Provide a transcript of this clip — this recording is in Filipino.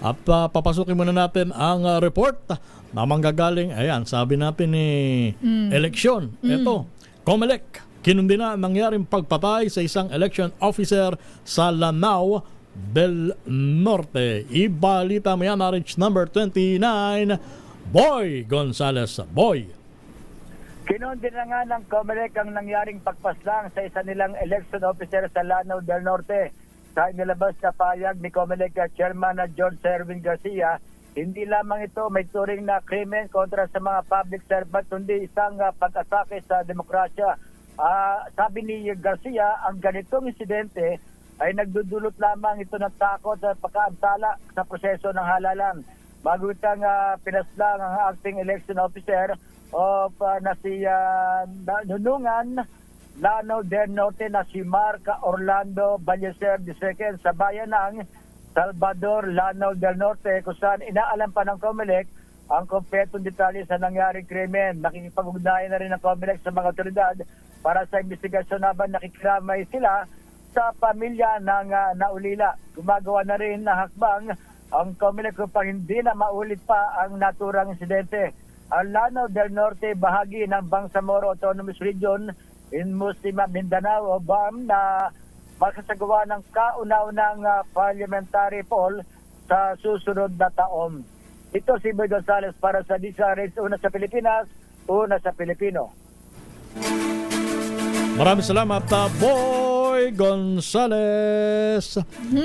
At papasukin muna natin ang report na manggagaling, ayan, sabi natin eleksyon. Ito, COMELEC, kinundi na ang nangyaring pagpatay sa isang election officer sa Lanao del Norte. Ibalita mo yan, Marriage number 29, Boy Gonzales. Boy. Kinundi na nga ng COMELEC ang nangyaring pagpaslang sa isa nilang election officer sa Lanao del Norte. Sa inilabas na payag ni COMELEC Chairman na John Serwin Garcia, hindi lamang ito may turing na krimen kontra sa mga public servant, kundi isang pag-atake sa demokrasya. Sabi ni Garcia, ang ganitong insidente ay nagdudulot lamang ito ng takot at pagkaantala sa proseso ng halalan. Bago itang pinaslang ang acting election officer na si Nunungan Lanao del Norte na si Mark Orlando Ballester II sa bayan ng Salvador, Lanao del Norte, kung saan inaalam pa ng COMELEC ang kompletong detalye sa nangyaring krimen. Nakikipag-ugnayan na rin ng COMELEC sa mga otoridad para sa investigasyon habang nakikiramay sila sa pamilya ng naulila. Gumagawa na rin na hakbang ang COMELEC upang hindi na maulit pa ang naturang insidente. Ang Lanao del Norte, bahagi ng Bangsamoro Autonomous Region in Muslim Mindanao o BAM, na makasagawa ng kauna-unang parliamentary poll sa susunod na taon. Ito si Boy Gonzales para sa DZRH, una sa Pilipinas, una sa Pilipino. Maraming salamat, Boy Gonzales.